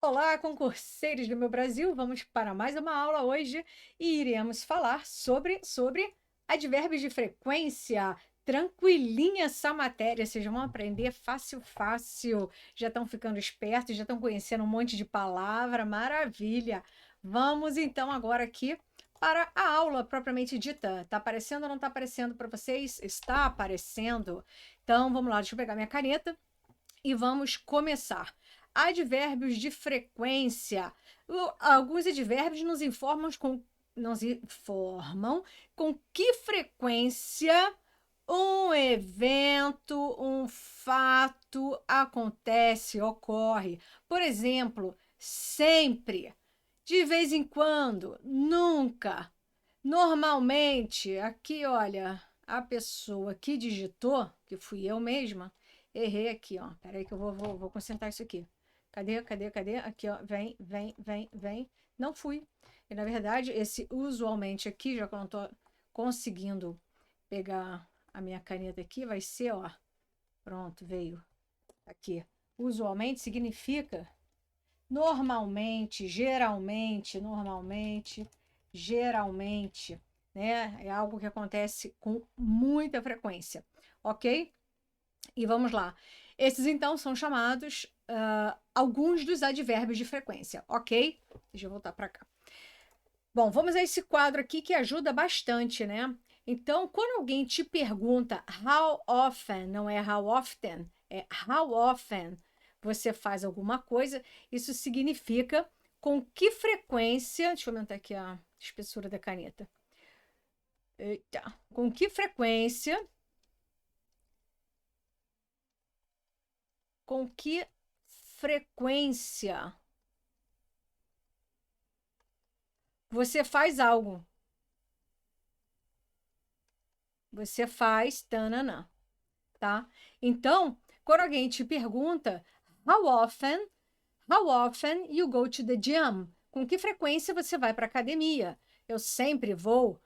Olá, concurseiros do meu Brasil! Vamos para mais uma aula hoje e iremos falar sobre advérbios de frequência. Tranquilinha essa matéria, vocês vão aprender fácil, fácil. Já estão ficando espertos, já estão conhecendo um monte de palavra, maravilha! Vamos então agora aqui para a aula propriamente dita. Está aparecendo ou não está aparecendo para vocês? Está aparecendo. Então vamos lá, deixa eu pegar minha caneta e vamos começar. Advérbios de frequência. Alguns advérbios nos informam com que frequência um evento, um fato acontece, ocorre. Por exemplo, sempre, de vez em quando, nunca, normalmente. Aqui, olha, a pessoa que digitou, que fui eu mesma, errei aqui, ó. Peraí que eu vou consertar isso aqui. Cadê? Aqui, ó. Vem. Não fui. E, na verdade, esse usualmente aqui, já que eu não tô conseguindo pegar a minha caneta aqui, vai ser, ó. Pronto, veio aqui. Usualmente significa normalmente, geralmente, né? É algo que acontece com muita frequência, ok? E vamos lá. Esses, então, são chamados alguns dos advérbios de frequência, ok? Deixa eu voltar para cá. Bom, vamos a esse quadro aqui que ajuda bastante, né? Então, quando alguém te pergunta how often, não é how often, é how often você faz alguma coisa, isso significa com que frequência. Deixa eu aumentar aqui a espessura da caneta. Eita, com que frequência. Com que frequência você faz algo. Você faz tananã, tá? Então, quando alguém te pergunta how often you go to the gym? Com que frequência você vai para academia? Eu sempre vou.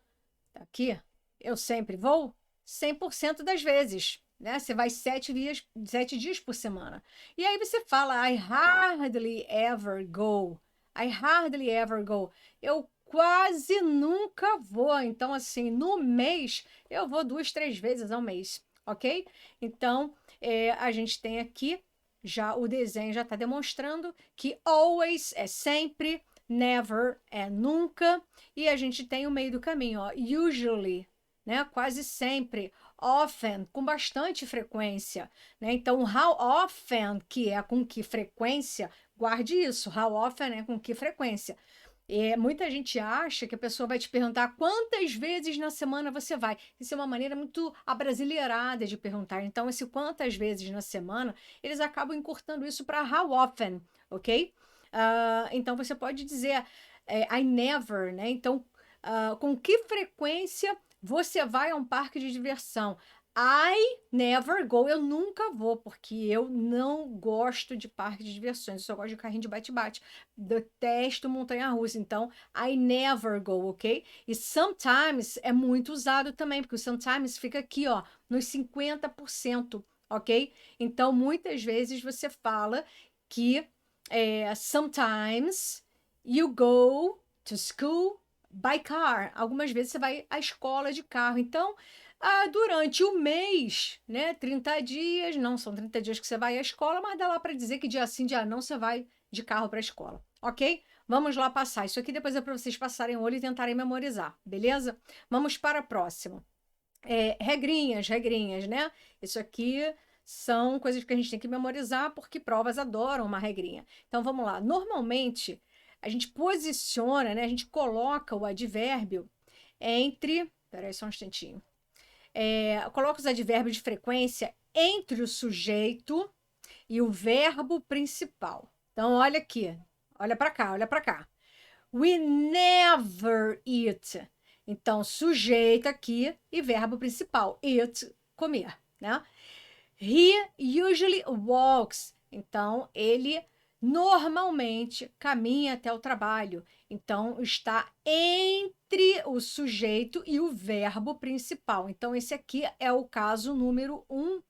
Tá aqui. Eu sempre vou 100% das vezes, né? Você vai 7 dias por semana. E aí você fala I hardly ever go. I hardly ever go. Eu quase nunca vou. Então, assim, no mês, eu vou 2, 3 vezes ao mês, ok? Então, a gente tem aqui, já o desenho já está demonstrando que always é sempre, never é nunca, e a gente tem o meio do caminho, ó, usually, né? Quase sempre, often, com bastante frequência, né? Então, how often, que é com que frequência, guarde isso, how often é com que frequência. Muita gente acha que a pessoa vai te perguntar quantas vezes na semana você vai. Isso é uma maneira muito abrasileirada de perguntar. Então, esse quantas vezes na semana, eles acabam encurtando isso para how often, ok? Então, você pode dizer I never, né? Então, com que frequência você vai a um parque de diversão? I never go, eu nunca vou, porque eu não gosto de parque de diversões, eu só gosto de carrinho de bate-bate. Detesto montanha-russa, então I never go, ok? E sometimes é muito usado também, porque o sometimes fica aqui, ó, nos 50%, ok? Então, muitas vezes você fala que sometimes you go to school by car. Algumas vezes você vai à escola de carro. Então, durante o mês, né, 30 dias, não são 30 dias que você vai à escola, mas dá lá para dizer que dia sim, dia não, você vai de carro para a escola, ok? Vamos lá passar. Isso aqui depois é para vocês passarem o olho e tentarem memorizar, beleza? Vamos para a próxima. Regrinhas, né? Isso aqui são coisas que a gente tem que memorizar porque provas adoram uma regrinha. Então vamos lá. Normalmente a gente posiciona, né? A gente coloca o advérbio entre. Peraí, só um instantinho. Coloca os advérbios de frequência entre o sujeito e o verbo principal. Então, olha aqui, olha para cá, olha para cá. We never eat. Então, sujeito aqui e verbo principal. Eat, comer, né? He usually walks. Então, ele normalmente caminha até o trabalho. Então, está entre o sujeito e o verbo principal. Então, esse aqui é o caso número 1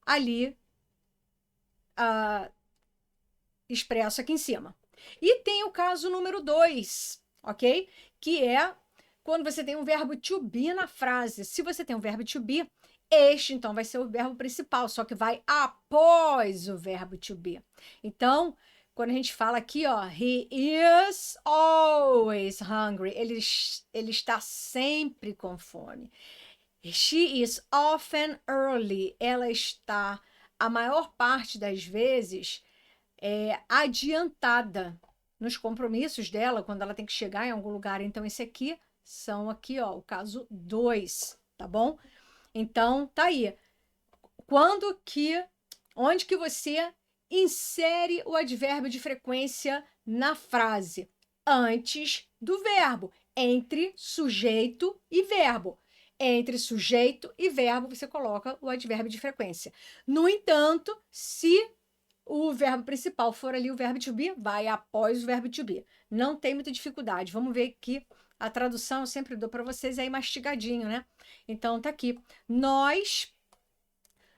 ali expresso aqui em cima. E tem o caso número 2, ok? Que é quando você tem um verbo to be na frase. Se você tem um verbo to be, este, então, vai ser o verbo principal, só que vai após o verbo to be. Então, quando a gente fala aqui, ó, he is always hungry, ele está sempre com fome. She is often early, ela está, a maior parte das vezes, adiantada nos compromissos dela, quando ela tem que chegar em algum lugar. Então, esse aqui são aqui, ó, o caso 2, tá bom? Então, tá aí. Onde que você insere o advérbio de frequência na frase? Antes do verbo, entre sujeito e verbo. Entre sujeito e verbo, você coloca o advérbio de frequência. No entanto, se o verbo principal for ali o verbo to be, vai após o verbo to be. Não tem muita dificuldade. Vamos ver aqui. A tradução eu sempre dou para vocês aí mastigadinho, né? Então, tá aqui. Nós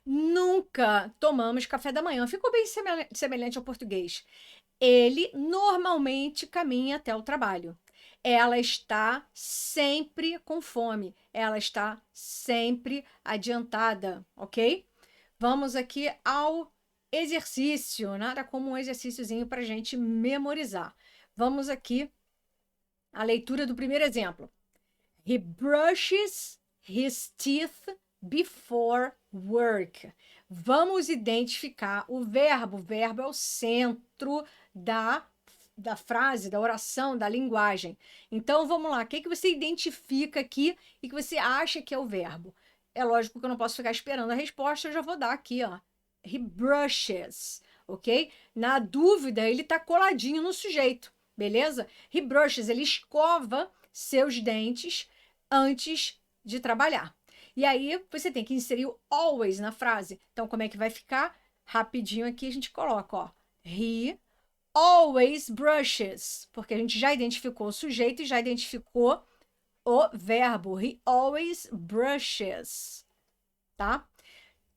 nunca tomamos café da manhã. Ficou bem semelhante ao português. Ele normalmente caminha até o trabalho. Ela está sempre com fome. Ela está sempre adiantada, ok? Vamos aqui ao exercício. Nada como um exercíciozinho para a gente memorizar. Vamos aqui à leitura do primeiro exemplo. He brushes his teeth before work. Vamos identificar o verbo. O verbo é o centro da frase, da oração, da linguagem. Então, vamos lá. O que você identifica aqui e que você acha que é o verbo? É lógico que eu não posso ficar esperando a resposta, eu já vou dar aqui, ó. He brushes, ok? Na dúvida, ele está coladinho no sujeito, beleza? He brushes, ele escova seus dentes antes de trabalhar. E aí, você tem que inserir o always na frase. Então, como é que vai ficar? Rapidinho aqui a gente coloca, ó. He always brushes, porque a gente já identificou o sujeito e já identificou o verbo. He always brushes, tá?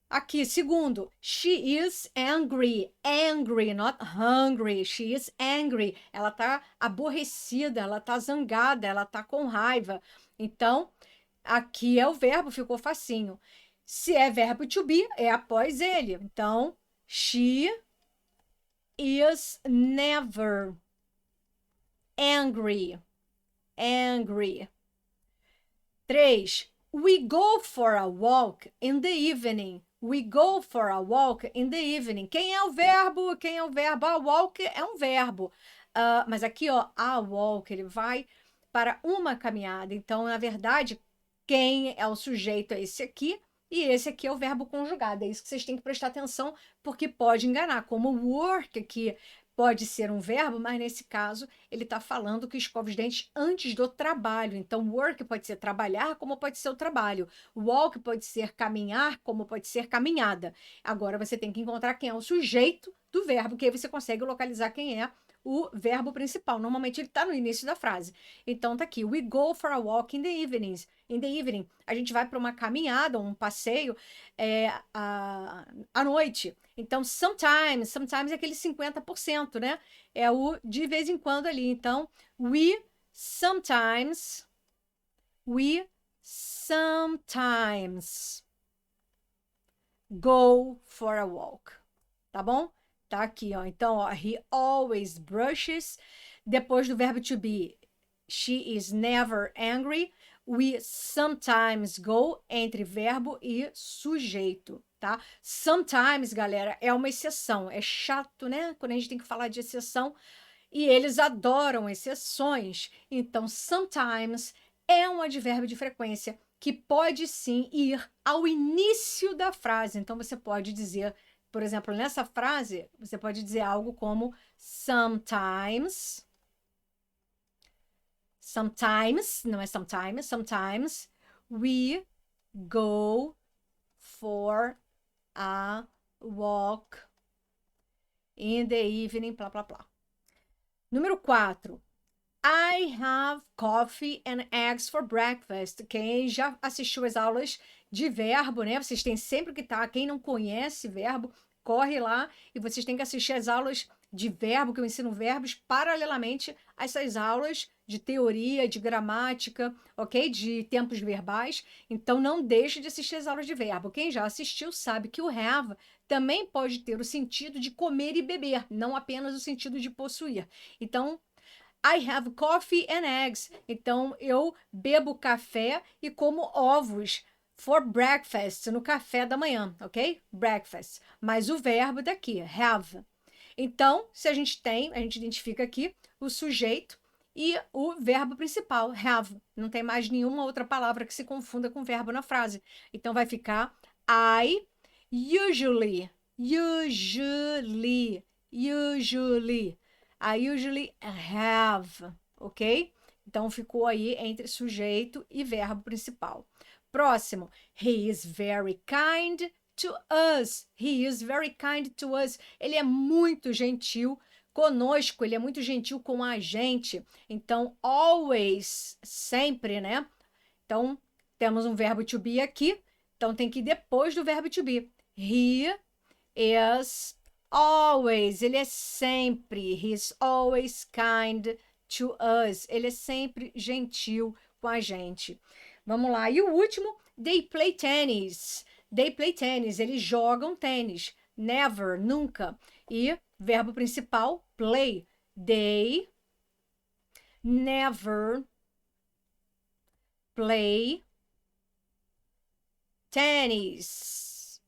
Aqui, segundo, she is angry. Angry, not hungry. She is angry. Ela tá aborrecida, ela tá zangada, ela tá com raiva. Então, aqui é o verbo, ficou facinho. Se é verbo to be, é após ele. Então, she is never angry. Angry. 3. We go for a walk in the evening. We go for a walk in the evening. Quem é o verbo? Quem é o verbo? A walk é um verbo. Mas aqui, ó, a walk, ele vai para uma caminhada. Então, na verdade, quem é o sujeito é esse aqui. E esse aqui é o verbo conjugado. É isso que vocês têm que prestar atenção, porque pode enganar. Como work aqui pode ser um verbo, mas nesse caso ele está falando que escova os dentes antes do trabalho. Então, work pode ser trabalhar, como pode ser o trabalho. Walk pode ser caminhar, como pode ser caminhada. Agora você tem que encontrar quem é o sujeito do verbo, que aí você consegue localizar quem é o verbo principal. Normalmente ele está no início da frase. Então tá aqui, we go for a walk in the evenings. In the evening, a gente vai para uma caminhada, um passeio à noite. Então, sometimes é aquele 50%, né? É o de vez em quando ali. Então, we sometimes go for a walk. Tá bom? Tá aqui, ó. Então, ó, he always brushes. Depois do verbo to be, she is never angry. We sometimes go, entre verbo e sujeito, tá? Sometimes, galera, é uma exceção. É chato, né? Quando a gente tem que falar de exceção. E eles adoram exceções. Então, sometimes é um advérbio de frequência que pode sim ir ao início da frase. Então, você pode dizer, por exemplo, nessa frase, você pode dizer algo como sometimes, não é sometimes we go for a walk in the evening, blá, blá, blá. Número 4. I have coffee and eggs for breakfast. Quem já assistiu às aulas de verbo, né? Vocês têm sempre que estar. Quem não conhece verbo, corre lá e vocês têm que assistir às aulas de verbo, que eu ensino verbos paralelamente a essas aulas de teoria, de gramática, ok? De tempos verbais. Então, não deixe de assistir as aulas de verbo. Quem já assistiu sabe que o have também pode ter o sentido de comer e beber, não apenas o sentido de possuir. Então, I have coffee and eggs. Então, eu bebo café e como ovos for breakfast, no café da manhã, ok? Breakfast. Mas o verbo daqui, have. Então, se a gente identifica aqui o sujeito e o verbo principal, have. Não tem mais nenhuma outra palavra que se confunda com o verbo na frase. Então, vai ficar I usually, usually, usually. I usually have, ok? Então, ficou aí entre sujeito e verbo principal. Próximo. He is very kind to us. He is very kind to us. Ele é muito gentil conosco, ele é muito gentil com a gente. Então, always, sempre, né? Então, temos um verbo to be aqui. Então, tem que ir depois do verbo to be. He is always, ele é sempre, he's always kind to us, ele é sempre gentil com a gente. Vamos lá, e o último, they play tennis. They play tennis, eles jogam tênis. Never, nunca. E verbo principal, play. They never play tennis.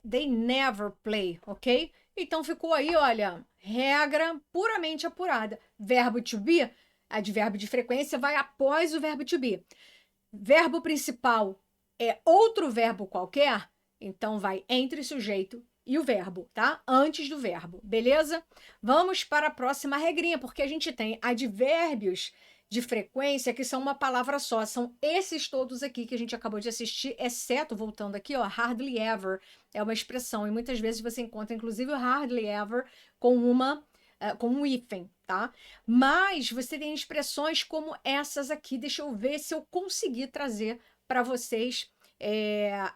They never play, ok? Então ficou aí, olha, regra puramente apurada. Verbo to be, advérbio de frequência, vai após o verbo to be. Verbo principal é outro verbo qualquer, então vai entre o sujeito e o verbo, tá? Antes do verbo, beleza? Vamos para a próxima regrinha, porque a gente tem advérbios de frequência que são uma palavra só. São esses todos aqui que a gente acabou de assistir, exceto, voltando aqui, ó, hardly ever é uma expressão, e muitas vezes você encontra, inclusive, o hardly ever com um hífen, tá? Mas você tem expressões como essas aqui. Deixa eu ver se eu conseguir trazer para vocês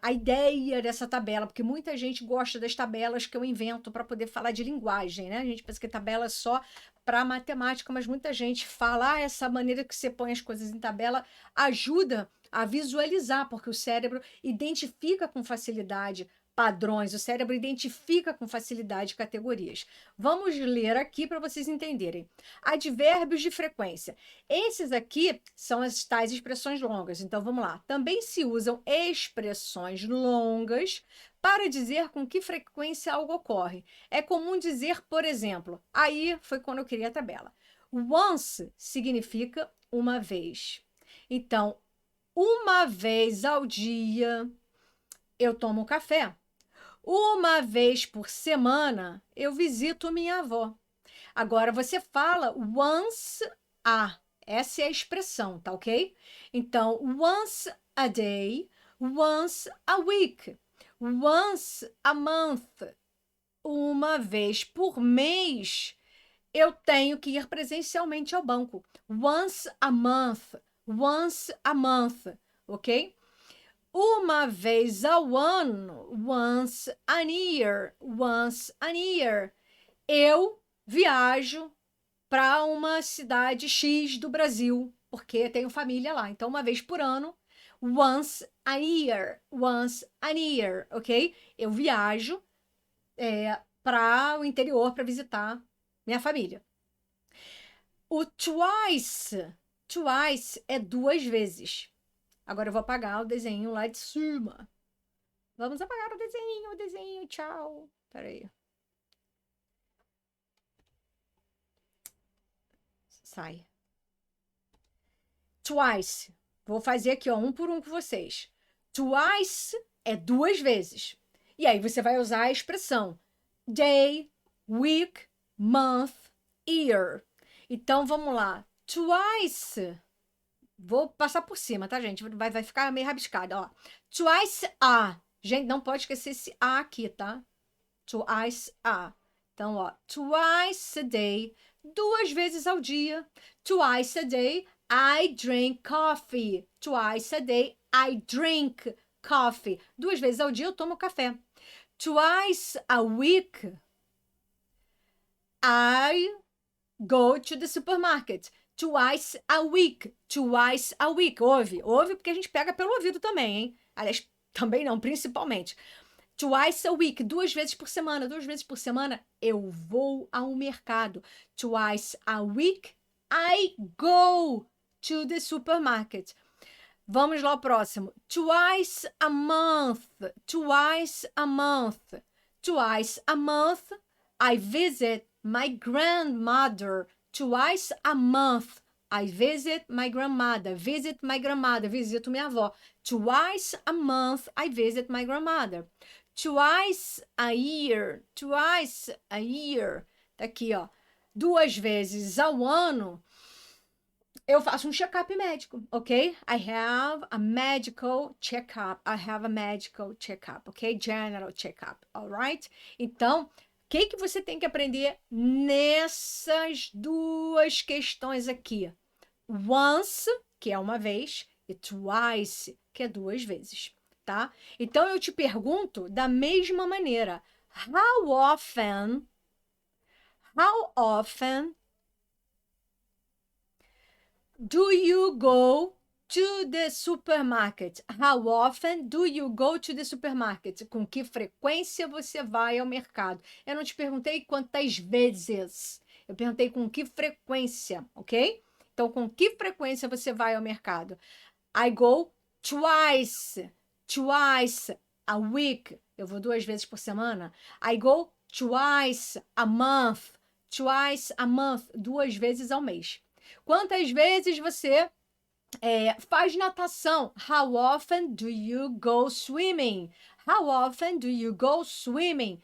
a ideia dessa tabela, porque muita gente gosta das tabelas que eu invento para poder falar de linguagem, né? A gente pensa que tabela é só para matemática, mas muita gente fala, essa maneira que você põe as coisas em tabela ajuda a visualizar, porque o cérebro identifica com facilidade padrões, o cérebro identifica com facilidade categorias. Vamos ler aqui para vocês entenderem. Advérbios de frequência. Esses aqui são as tais expressões longas. Então, vamos lá. Também se usam expressões longas para dizer com que frequência algo ocorre. É comum dizer, por exemplo, aí foi quando eu criei a tabela. Once significa uma vez. Então, uma vez ao dia eu tomo café. Uma vez por semana eu visito minha avó. Agora você fala once a. Essa é a expressão, tá ok? Então, once a day, once a week, once a month. Uma vez por mês eu tenho que ir presencialmente ao banco. Once a month, ok? Uma vez ao ano, once a year, eu viajo para uma cidade X do Brasil, porque tenho família lá. Então, uma vez por ano, once a year, ok? Eu viajo para o interior para visitar minha família. O twice é duas vezes. Agora eu vou apagar o desenho lá de cima. Vamos apagar o desenho, tchau. Peraí. Sai. Twice. Vou fazer aqui, ó, um por um com vocês. Twice é duas vezes. E aí você vai usar a expressão day, week, month, year. Então vamos lá. Twice. Vou passar por cima, tá, gente? Vai ficar meio rabiscado, ó. Twice a. Gente, não pode esquecer esse a aqui, tá? Twice a. Então, ó. Twice a day. Duas vezes ao dia. Twice a day, I drink coffee. Twice a day, I drink coffee. Duas vezes ao dia eu tomo café. Twice a week. I go to the supermarket twice a week. Twice a week. Ouve porque a gente pega pelo ouvido também, hein? Aliás, também não, principalmente. Twice a week, 2 vezes por semana. 2 vezes por semana eu vou ao mercado. Twice a week, I go to the supermarket. Vamos lá ao próximo. Twice a month. Twice a month. Twice a month, I visit my grandmother. Twice a month, I visit my grandmother. Visit my grandmother. Visito minha avó. Twice a month, I visit my grandmother. Twice a year. Twice a year. Tá aqui, ó. 2 vezes ao ano, eu faço um check-up médico, ok? I have a medical check-up. I have a medical check-up, ok? General check-up, alright? Então, o que você tem que aprender nessas duas questões aqui? Once, que é uma vez, e twice, que é 2 vezes, tá? Então, eu te pergunto da mesma maneira. How often do you go to the supermarket? How often do you go to the supermarket? Com que frequência você vai ao mercado? Eu não te perguntei quantas vezes. Eu perguntei com que frequência, ok? Então, com que frequência você vai ao mercado? I go twice a week. Eu vou 2 vezes por semana. I go twice a month. 2 vezes ao mês. Quantas vezes você faz natação? How often do you go swimming? How often do you go swimming?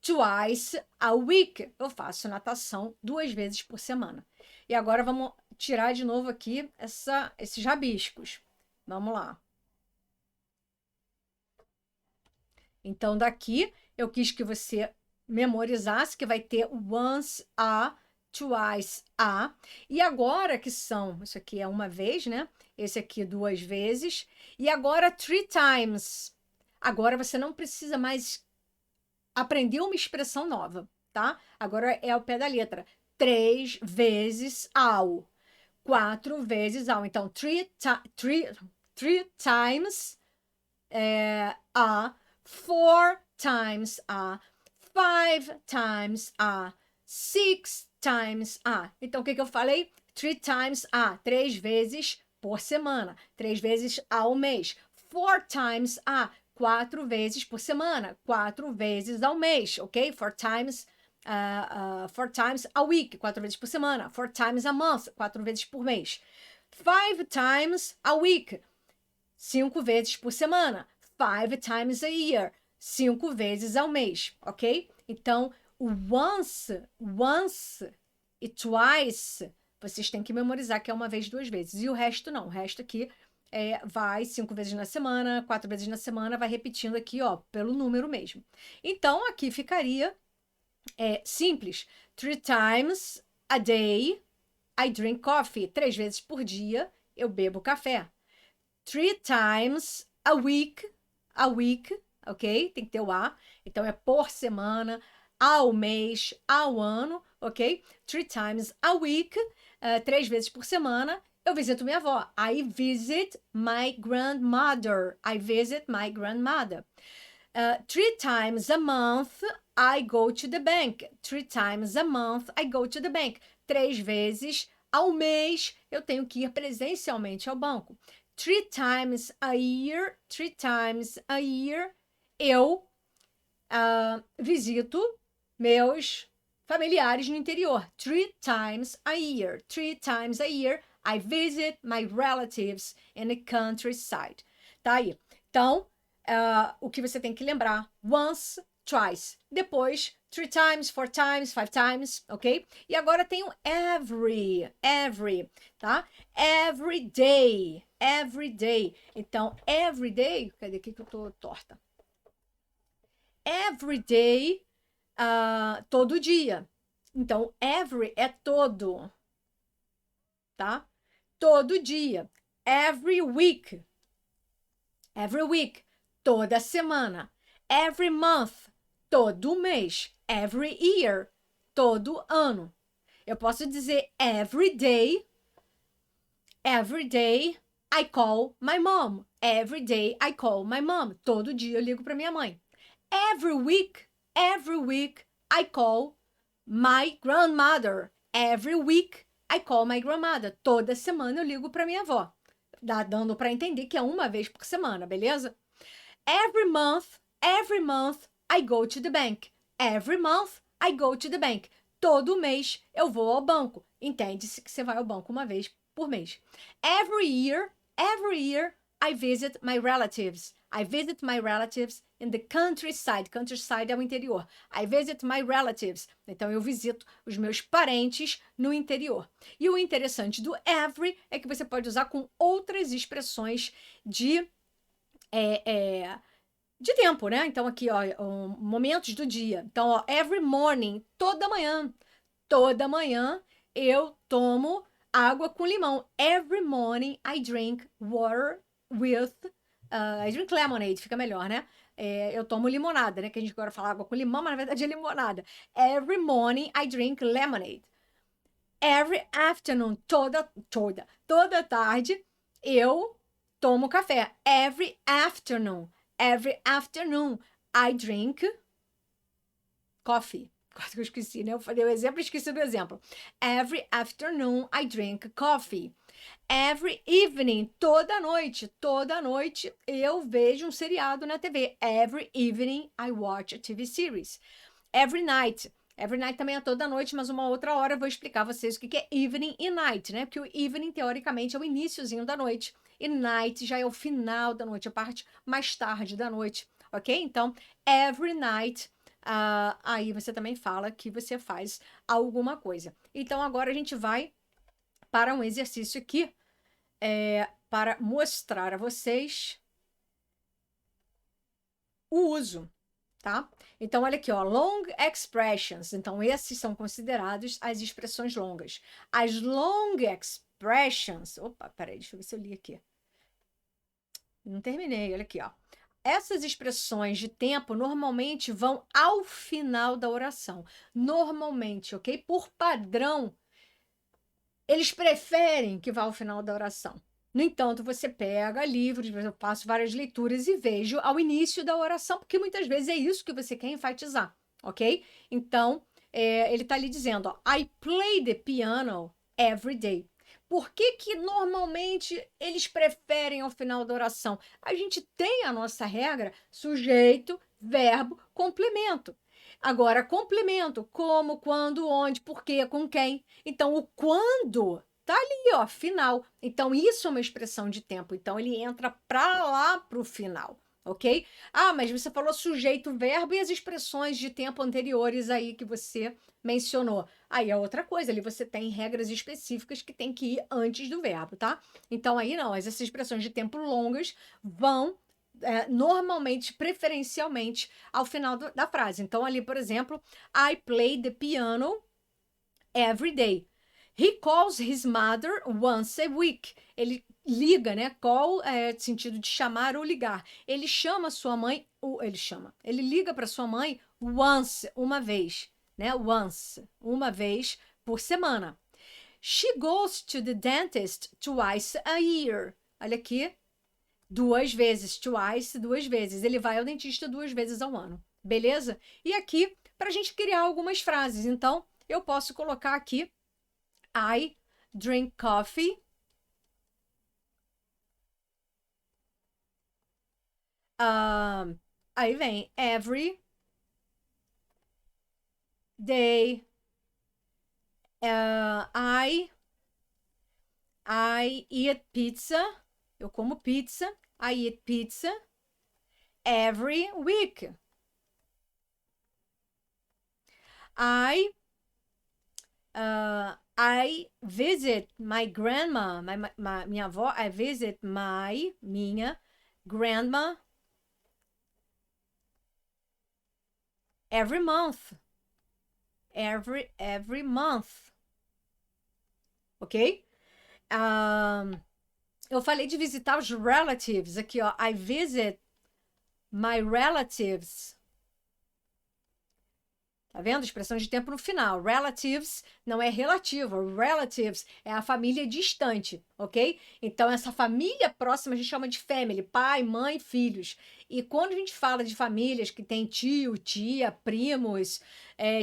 Twice a week. Eu faço natação 2 vezes por semana. E agora vamos tirar de novo aqui esses rabiscos. Vamos lá. Então, daqui eu quis que você memorizasse que vai ter once a, twice a. E agora que são, isso aqui é uma vez, né? Esse aqui 2 vezes. E agora 3 times. Agora você não precisa mais aprender uma expressão nova, tá? Agora é ao pé da letra. 3 vezes ao. 4 vezes ao. Então, 3 times a. 4 times a. 5 times a. 6 times a. Então, o que eu falei? 3 times a. 3 vezes por semana. 3 vezes ao mês. 4 times a. 4 vezes por semana. 4 vezes ao mês, ok? 4 times a week. 4 vezes por semana. 4 times a month. 4 vezes por mês. 5 times a week. 5 vezes por semana. 5 times a year. 5 vezes ao mês, ok? Então, o once e twice, vocês têm que memorizar que é uma vez, 2 vezes. E o resto não. O resto aqui vai 5 vezes na semana, 4 vezes na semana, vai repetindo aqui, ó, pelo número mesmo. Então, aqui ficaria simples. 3 times a day, I drink coffee. 3 vezes por dia, eu bebo café. 3 times a week, ok? Tem que ter o a. Então, é por semana, ao mês, ao ano, ok? 3 times a week, 3 vezes por semana, eu visito minha avó. I visit my grandmother. 3 times a month, I go to the bank. 3 times a month, I go to the bank. 3 vezes ao mês, eu tenho que ir presencialmente ao banco. 3 times a year, eu visito meus familiares no interior. 3 times a year. 3 times a year, I visit my relatives in the countryside. Tá aí. Então, o que você tem que lembrar? Once, twice. Depois, 3 times, 4 times, 5 times, ok? E agora tem o every, tá? Every day. Então, every day, cadê aqui que eu tô torta? Every day, todo dia. Então, every é todo, tá? Todo dia. Every week, toda semana. Every month, todo mês. Every year, todo ano. Eu posso dizer every day I call my mom. Every day I call my mom. Todo dia eu ligo para minha mãe. Every week I call my grandmother. Every week I call my grandmother. Toda semana eu ligo para minha avó. Dando para entender que é uma vez por semana, beleza? Every month I go to the bank. Every month I go to the bank. Todo mês eu vou ao banco. Entende-se que você vai ao banco uma vez por mês. Every year I visit my relatives. I visit my relatives in the countryside. Countryside é o interior. I visit my relatives. Então, eu visito os meus parentes no interior. E o interessante do every é que você pode usar com outras expressões de tempo, né? Então, aqui, ó, momentos do dia. Então, ó, every morning, toda manhã eu tomo água com limão. Every morning I drink water with... I drink lemonade, fica melhor, né? Eu tomo limonada, né? Que a gente agora fala água com limão, mas na verdade é limonada. Every morning I drink lemonade. Every afternoon, toda tarde, eu tomo café. Every afternoon I drink coffee. Quase que eu esqueci, né? Eu falei o exemplo e esqueci do exemplo. Every afternoon I drink coffee. Every evening, toda noite eu vejo um seriado na TV. Every evening I watch a TV series. Every night também é toda noite, mas uma outra hora eu vou explicar a vocês o que é evening e night, né? Porque o evening, teoricamente, é o iniciozinho da noite. E night já é o final da noite, a parte mais tarde da noite, ok? Então, every night, aí você também fala que você faz alguma coisa. Então, agora a gente vai para um exercício aqui, para mostrar a vocês o uso, tá? Então, olha aqui, ó, long expressions. Então, esses são considerados as expressões longas. As long expressions... Opa, peraí, deixa eu ver se eu li aqui. Não terminei, olha aqui, ó. Essas expressões de tempo normalmente vão ao final da oração. Normalmente, ok? Por padrão, eles preferem que vá ao final da oração. No entanto, você pega livros, eu faço várias leituras e vejo ao início da oração, porque muitas vezes é isso que você quer enfatizar, ok? Então, ele está ali dizendo, ó, I play the piano every day. Por que normalmente eles preferem ao final da oração? A gente tem a nossa regra, sujeito, verbo, complemento. Agora, complemento, como, quando, onde, por quê, com quem. Então, o quando tá ali, ó, final. Então, isso é uma expressão de tempo. Então, ele entra para lá para o final, ok? Ah, mas você falou sujeito, verbo e as expressões de tempo anteriores aí que você mencionou. Aí é outra coisa, ali você tem regras específicas que tem que ir antes do verbo, tá? Então, aí não, essas expressões de tempo longas vão normalmente, preferencialmente, ao final da frase. Então, ali, por exemplo, I play the piano every day. He calls his mother once a week. Ele liga, né? Call é sentido de chamar ou ligar. Ele chama sua mãe, ele liga para sua mãe once, uma vez, né? Once, uma vez por semana. She goes to the dentist twice a year. Olha aqui, duas vezes, twice, duas vezes. Ele vai ao dentista 2 vezes ao ano, beleza? E aqui, para a gente criar algumas frases. Então, eu posso colocar aqui I drink coffee. Aí vem every day. I eat pizza. Eu como pizza. I eat pizza every week. I visit my grandma, minha avó. I visit minha grandma every month. Every month. Ok? Eu falei de visitar os relatives aqui, ó. I visit my relatives. Tá vendo? Expressão de tempo no final. Relatives não é relativo. Relatives é a família distante, ok? Então, essa família próxima a gente chama de family. Pai, mãe, filhos. E quando a gente fala de famílias que tem tio, tia, primos,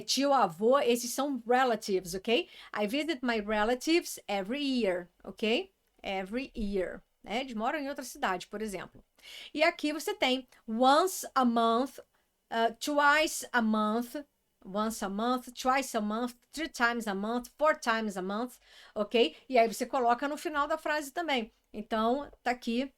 tio, avô, esses são relatives, ok? I visit my relatives every year, ok? Every year. Né? Eles moram em outra cidade, por exemplo. E aqui você tem once a month, twice a month, once a month, twice a month, 3 times a month, 4 times a month, ok? E aí você coloca no final da frase também. Então, tá aqui.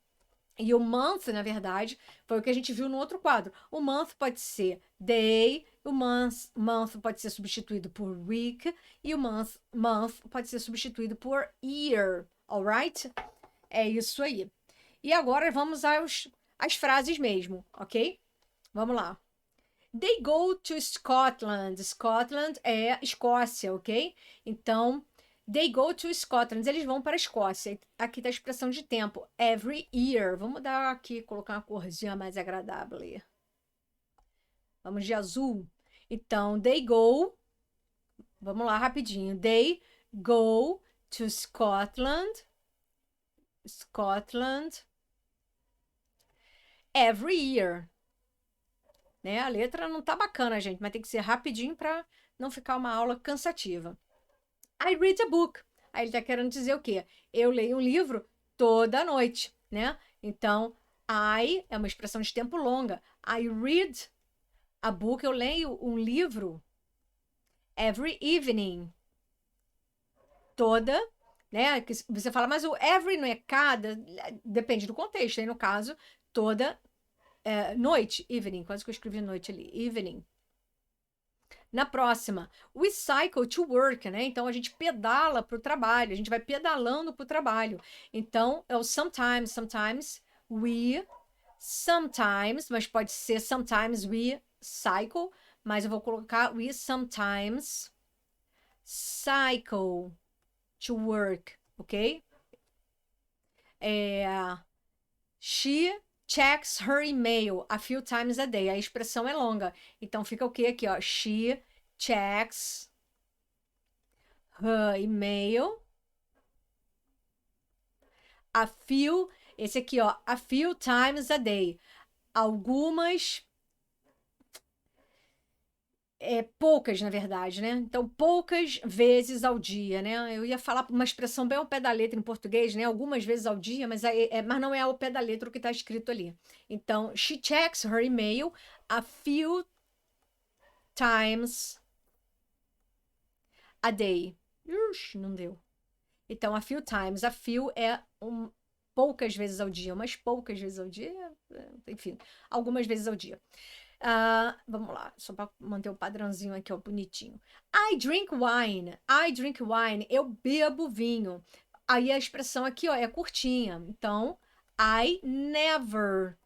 E o month, na verdade, foi o que a gente viu no outro quadro. O month pode ser day, o month pode ser substituído por week, e o month pode ser substituído por year, alright? É isso aí. E agora vamos às frases mesmo, ok? Vamos lá. They go to Scotland. Scotland é Escócia, ok? Então, they go to Scotland. Eles vão para a Escócia. Aqui está a expressão de tempo. Every year. Vamos dar aqui, colocar uma corzinha mais agradável. Vamos de azul. Então, they go. Vamos lá, rapidinho. They go to Scotland. Scotland. Every year. Né? A letra não tá bacana, gente, mas tem que ser rapidinho para não ficar uma aula cansativa. I read a book. Aí ele tá querendo dizer o quê? Eu leio um livro toda noite, né? Então, I é uma expressão de tempo longa. I read a book. Eu leio um livro every evening. Toda, né? Você fala, mas o every não é cada? Depende do contexto. Aí, no caso, toda noite, evening. Quase que eu escrevi noite ali. Evening. Na próxima, we cycle to work, né? Então a gente pedala para o trabalho, a gente vai pedalando para o trabalho. Então é o sometimes we, sometimes, mas pode ser sometimes we cycle, mas eu vou colocar we sometimes cycle to work, ok? She checks her email a few times a day. A expressão é longa. Então fica o que aqui, ó? She checks her email a few, esse aqui, ó, a few times a day. Algumas poucas, na verdade, né? Então, poucas vezes ao dia, né? Eu ia falar uma expressão bem ao pé da letra em português, né? Algumas vezes ao dia, mas não é ao pé da letra o que está escrito ali. Então, she checks her email a few times a day. Ux, não deu. Então, a few times. A few é poucas vezes ao dia, umas poucas vezes ao dia, enfim, algumas vezes ao dia. Vamos lá, só para manter o padrãozinho aqui, ó, bonitinho. I drink wine. I drink wine. Eu bebo vinho. Aí a expressão aqui, ó, é curtinha. Então, I never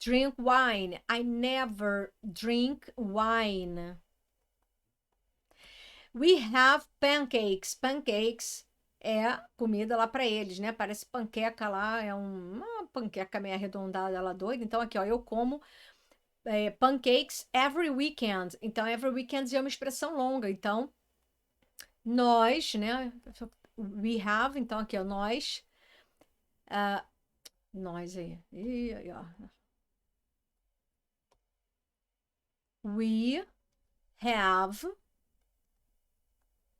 drink wine. I never drink wine. We have pancakes. Pancakes é comida lá para eles, né? Parece panqueca lá, é uma panqueca meio arredondada, ela doida. Então, aqui, ó, eu como pancakes every weekend. Então, every weekend é uma expressão longa. Então, nós, né? We have, então aqui, ó, nós. Nós aí. E, ó. We have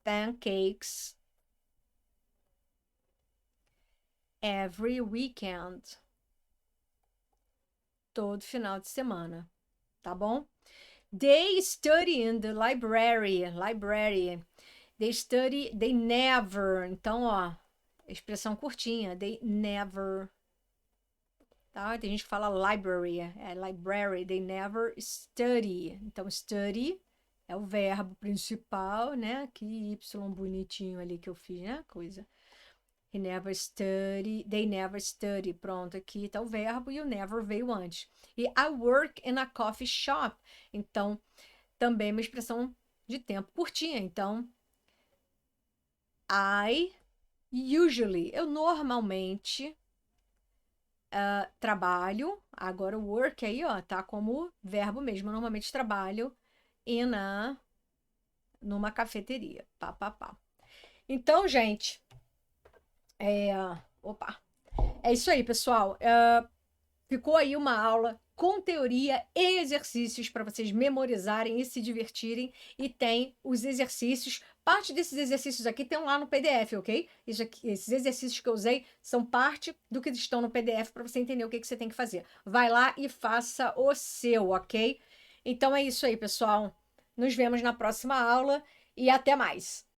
pancakes every weekend. Todo final de semana. Tá bom? They study in the library. Library. They never. Então, ó, expressão curtinha. They never. Tá? Tem gente que fala library. Library. They never study. Então, study é o verbo principal, né? Que Y bonitinho ali que eu fiz, né? Coisa. He never study. They never study. Pronto, aqui tá o verbo e o never veio antes. E I work in a coffee shop. Então, também uma expressão de tempo curtinha. Então, I usually, eu normalmente trabalho. Agora o work aí, ó, tá como verbo mesmo. Eu normalmente trabalho in a numa cafeteria. Pá, pá, pá. Então, gente, opa, é isso aí, pessoal. Ficou aí uma aula com teoria e exercícios para vocês memorizarem e se divertirem. E tem os exercícios. Parte desses exercícios aqui tem lá no PDF, ok? Esses exercícios que eu usei são parte do que estão no PDF para você entender o que você tem que fazer. Vai lá e faça o seu, ok? Então é isso aí, pessoal. Nos vemos na próxima aula e até mais.